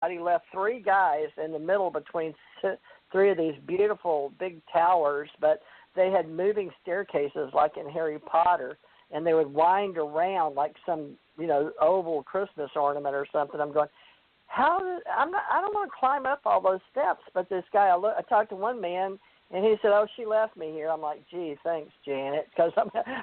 He left 3 guys in the middle between 3 of these beautiful big towers, but they had moving staircases like in Harry Potter, and they would wind around like some, oval Christmas ornament or something. I'm going, I don't want to climb up all those steps. But this guy, I talked to one man, and he said, "Oh, she left me here." I'm like, "Gee, thanks, Janet," because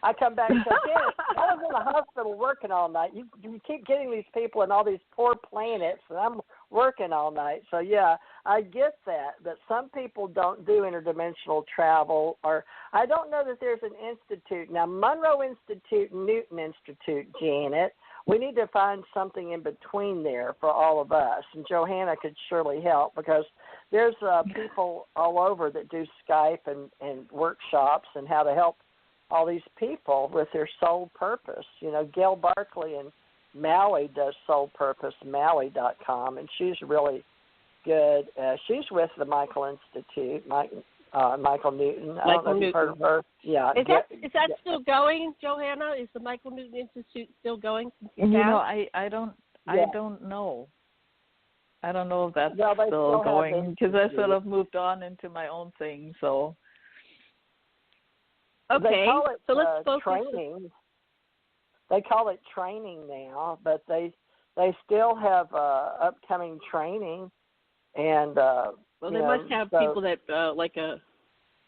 I come back and say, "Janet, I was in the hospital working all night. You keep getting these people in all these poor planets, and I'm working all night." So yeah, I get that. But some people don't do interdimensional travel, or I don't know that there's an institute now. Monroe Institute, Newton Institute, Janet. We need to find something in between there for all of us, and Johanna could surely help because there's people all over that do Skype and workshops and how to help all these people with their soul purpose. Gail Barkley in Maui does Soul Purpose, Maui.com, and she's really good. She's with the Michael Institute, Michael Newton. I don't know if you've heard of her. Yeah. Is that still going, Johanna? Is the Michael Newton Institute still going? I don't know. I don't know if that's still going because I sort of moved on into my own thing. So okay, so let's focus. Training. They call it training now, but they still have upcoming training, and they must have people that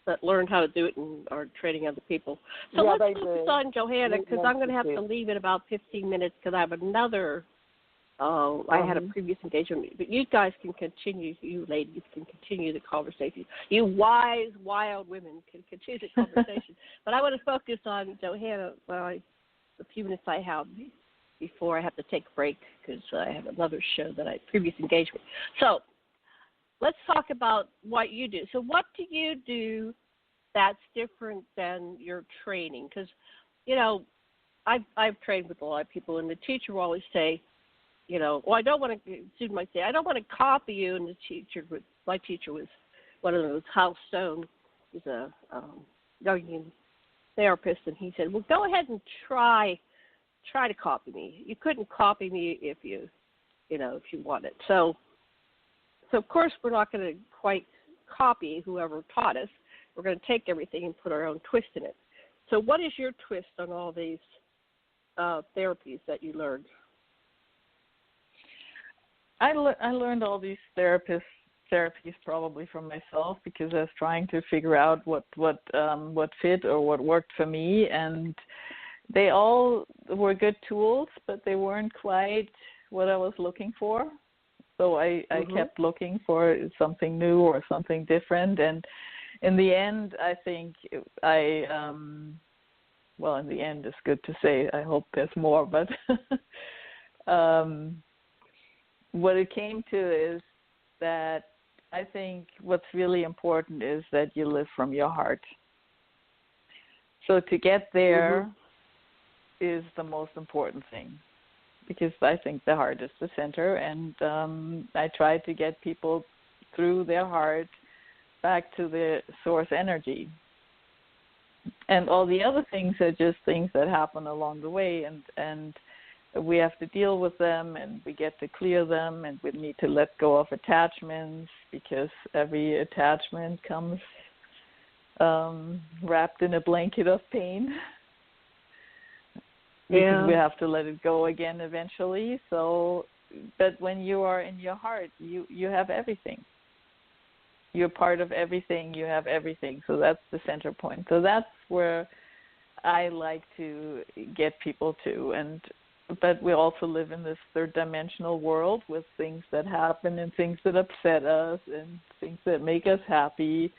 that learn how to do it and are training other people. So let's focus on Johanna because I'm going to have to leave in about 15 minutes because I have another. I had a previous engagement, but you guys can continue. You ladies can continue the conversation. You wise, wild women can continue the conversation. But I want to focus on Johanna. The few minutes I have before I have to take a break because I have another show previous engagement. So let's talk about what you do. So what do you do that's different than your training? Because, I've trained with a lot of people, and the teacher will always say, I don't want to, student might say, I don't want to copy you. And my teacher was one of those, Hal Stone, he's a young therapist, and he said, well, go ahead and try to copy me. You couldn't copy me if you wanted. So of course we're not going to quite copy whoever taught us. We're going to take everything and put our own twist in it. So what is your twist on all these therapies that you learned? I learned all these therapies probably from myself because I was trying to figure out what fit or what worked for me, and they all were good tools, but they weren't quite what I was looking for. So I kept looking for something new or something different, and in the end, I think in the end is good to say. I hope there's more, but what it came to is that I think what's really important is that you live from your heart. So to get there is the most important thing, because I think the heart is the center, and I try to get people through their heart back to the source energy. And all the other things are just things that happen along the way, and we have to deal with them, and we get to clear them, and we need to let go of attachments, because every attachment comes wrapped in a blanket of pain. Because we have to let it go again eventually. So, but when you are in your heart, you have everything. You're part of everything. You have everything. So that's the center point. So that's where I like to get people to. But we also live in this third dimensional world with things that happen and things that upset us and things that make us happy.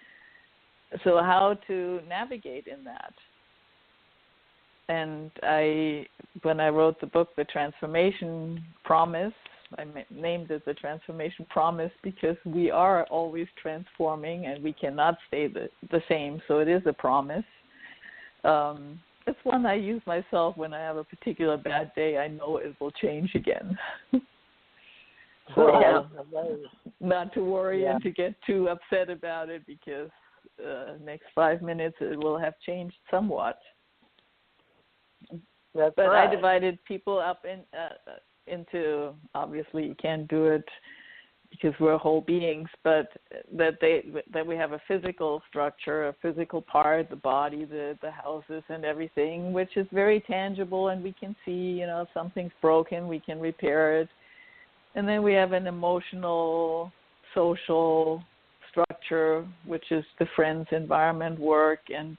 So how to navigate in that? And when I wrote the book, The Transformation Promise, I named it The Transformation Promise because we are always transforming and we cannot stay the same. So it is a promise. It's one I use myself when I have a particular bad day. I know it will change again. So not to worry and to get too upset about it, because next 5 minutes it will have changed somewhat. That's right. I divided people up into, obviously you can't do it because we're whole beings, but that we have a physical structure, a physical part, the body, the houses and everything, which is very tangible, and we can see, if something's broken, we can repair it. And then we have an emotional, social structure, which is the friends, environment, work, and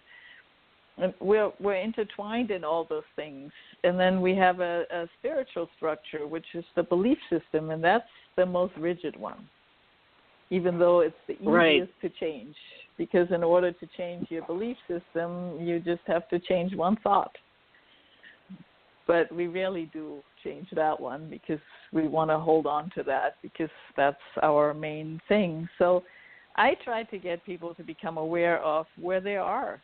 we're intertwined in all those things. And then we have a spiritual structure, which is the belief system, and that's the most rigid one, even though it's the easiest to change, because in order to change your belief system, you just have to change one thought. But we rarely do change that one because we want to hold on to that because that's our main thing. So I try to get people to become aware of where they are.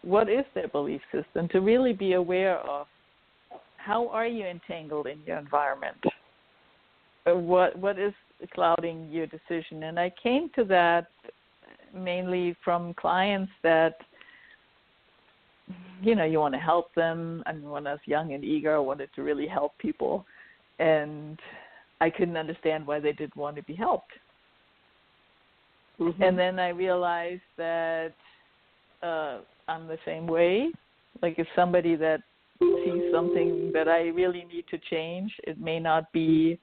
What is their belief system? To really be aware of how are you entangled in your environment? What is clouding your decision? And I came to that mainly from clients that, you want to help them. I mean, when I was young and eager, I wanted to really help people. And I couldn't understand why they didn't want to be helped. Mm-hmm. And then I realized that I'm the same way. Like if somebody that sees something that I really need to change, it may not be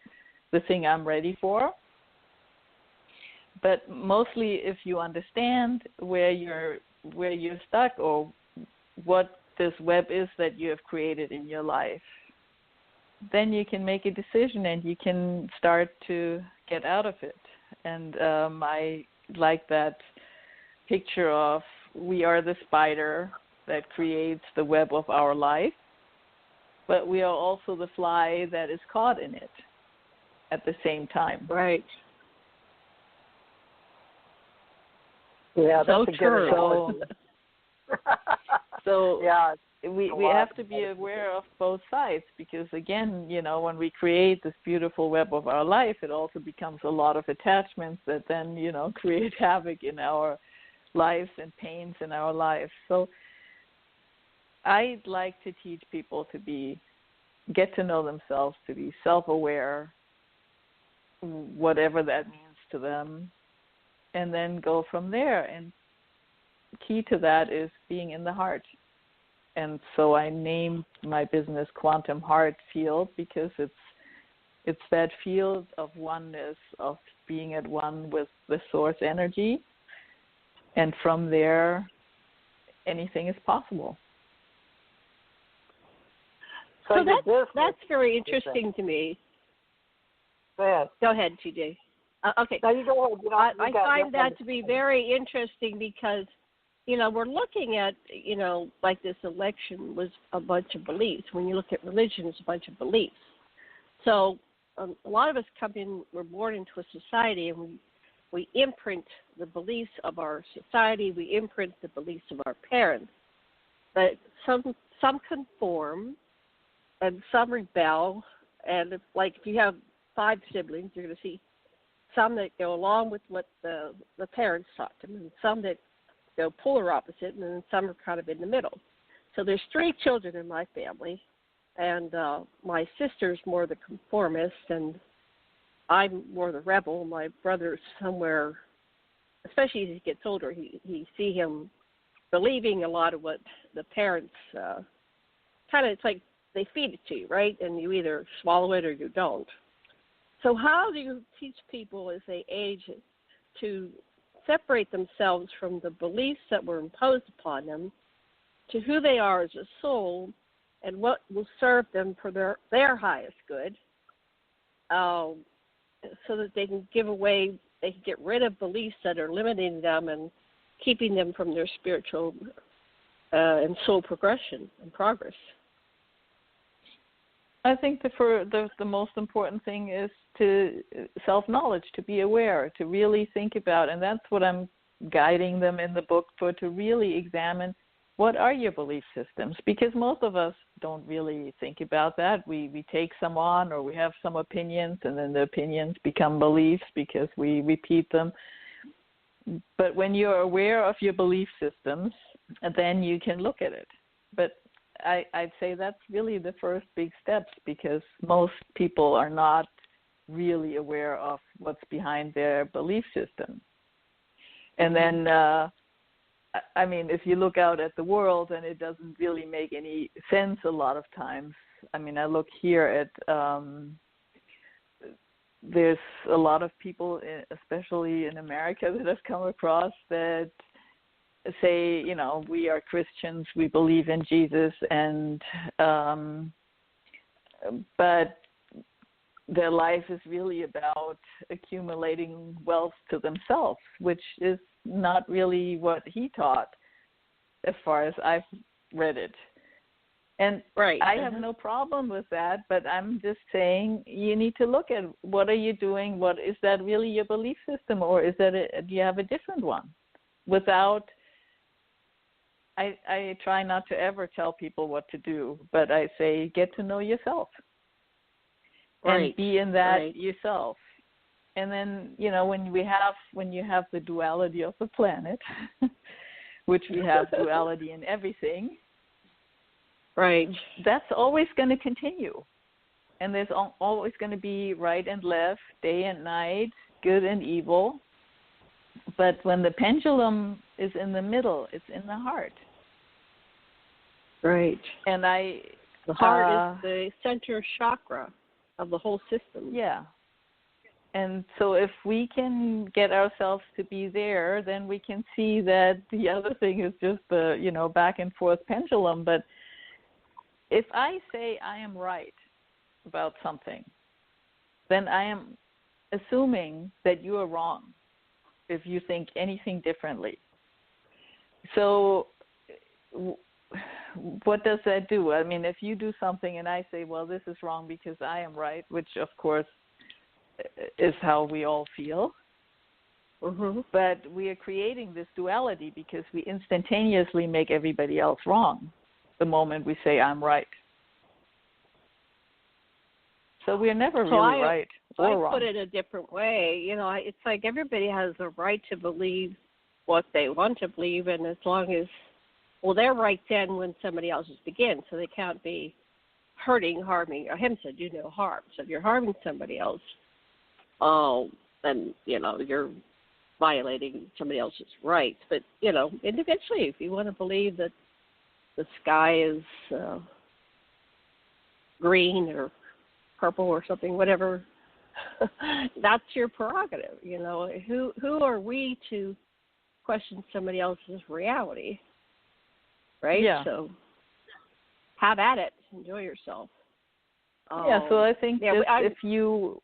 the thing I'm ready for. But mostly if you understand where you're stuck or what this web is that you have created in your life, then you can make a decision and you can start to get out of it. And I like that picture of we are the spider that creates the web of our life, but we are also the fly that is caught in it at the same time. Right. Yeah, so that's true. So yeah, we have to be aware of both sides because, again, when we create this beautiful web of our life, it also becomes a lot of attachments that then, create havoc in our lives and pains in our lives. So I'd like to teach people to get to know themselves, to be self-aware, whatever that means to them, and then go from there. And key to that is being in the heart. And so I named my business Quantum Heart Field because it's that field of oneness, of being at one with the source energy. And from there, anything is possible. So that's very interesting to me. Go ahead, TJ. Okay. No, you go ahead. I find that to be very interesting because, we're looking at, like this election was a bunch of beliefs. When you look at religion, it's a bunch of beliefs. So a lot of us we're born into a society and we imprint the beliefs of our society, we imprint the beliefs of our parents. But some conform and some rebel. And if you have 5 siblings, you're going to see some that go along with what the parents taught them, and some that go polar opposite, and then some are kind of in the middle. So there's 3 children in my family, and my sister's more the conformist, and I'm more the rebel. My brother's somewhere, especially as he gets older, you see him believing a lot of what the parents it's like they feed it to you, right? And you either swallow it or you don't. So how do you teach people as they age to separate themselves from the beliefs that were imposed upon them to who they are as a soul and what will serve them for their highest good, so that they can they can get rid of beliefs that are limiting them and keeping them from their spiritual and soul progression and progress? I think the most important thing is to self-knowledge, to be aware, to really think about, and that's what I'm guiding them in the book for, to really examine what are your belief systems, because most of us don't really think about that. We take some on, or we have some opinions, and then the opinions become beliefs because we repeat them. But when you're aware of your belief systems, then you can look at it. But I'd say that's really the first big steps, because most people are not really aware of what's behind their belief system. And then, I mean, if you look out at the world and it doesn't really make any sense a lot of times. I mean, I look here at, there's a lot of people, especially in America, that I've come across that say, you know, we are Christians, we believe in Jesus, and but their life is really about accumulating wealth to themselves, which is not really what he taught as far as I've read it. And I have no problem with that, but I'm just saying you need to look at what are you doing, what is that really your belief system, or is that do you have a different one? Without, I try not to ever tell people what to do, but I say get to know yourself. And be in that yourself. And then, you know, when you have the duality of the planet, which we have duality in everything, that's always going to continue. And there's always going to be right and left, day and night, good and evil. But when the pendulum is in the middle, it's in the heart. And the heart is the center chakra of the whole system. Yeah. And so if we can get ourselves to be there, then we can see that the other thing is just the, you know, back and forth pendulum. But if I say I am right about something, then I am assuming that you are wrong if you think anything differently. So what does that do? I mean, if you do something and I say, well, this is wrong because I am right, which of course is how we all feel. But we are creating this duality because we instantaneously make everybody else wrong the moment we say I'm right. So we're never really right or wrong. I put it a different way. You know, it's like everybody has a right to believe what they want to believe, and as long as, well, they're right then when somebody else's begins, so they can't be hurting, harming, or him said, do no harm. So if you're harming somebody else, then, you know, you're violating somebody else's rights. But, you know, individually, if you want to believe that the sky is green or purple or something, whatever, that's your prerogative. You know, who are we to question somebody else's reality? Right? Yeah. So have at it. Enjoy yourself. So I think if you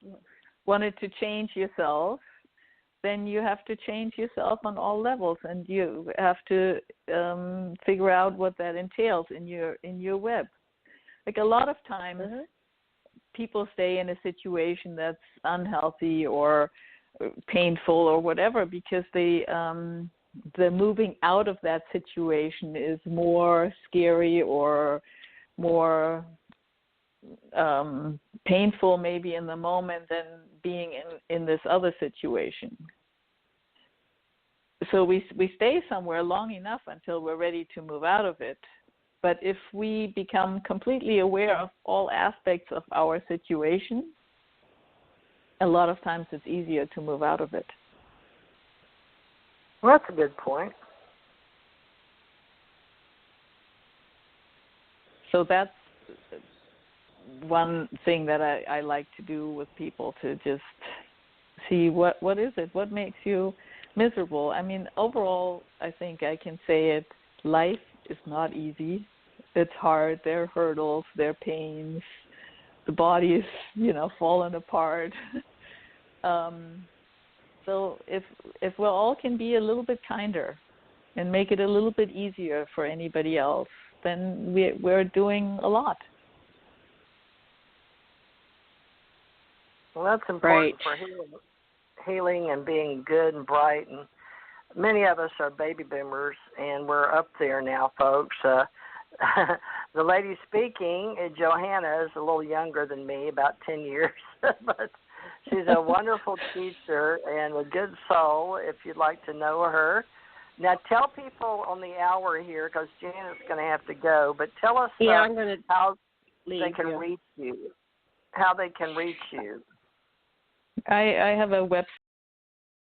wanted to change yourself, then you have to change yourself on all levels, and you have to figure out what that entails in your web. Like a lot of times, people stay in a situation that's unhealthy or painful or whatever because the moving out of that situation is more scary or more painful maybe in the moment than being in this other situation. So we stay somewhere long enough until we're ready to move out of it. But if we become completely aware of all aspects of our situation, a lot of times it's easier to move out of it. Well, that's a good point. So that's one thing that I like to do with people, to just see what is it, what makes you miserable. I mean, overall, I think I can say it, life is not easy. It's hard. There are hurdles, there are pains. The body is, you know, falling apart. So if we all can be a little bit kinder and make it a little bit easier for anybody else, then we're doing a lot. Well, that's important for healing and being good and bright. And many of us are baby boomers, and we're up there now, folks. The lady speaking, Johanna, is a little younger than me, about 10 years, but she's a wonderful teacher and a good soul if you'd like to know her. Now, tell people on the hour here, because Janet's going to have to go, but tell us how they can reach you. How they can reach you. I have a website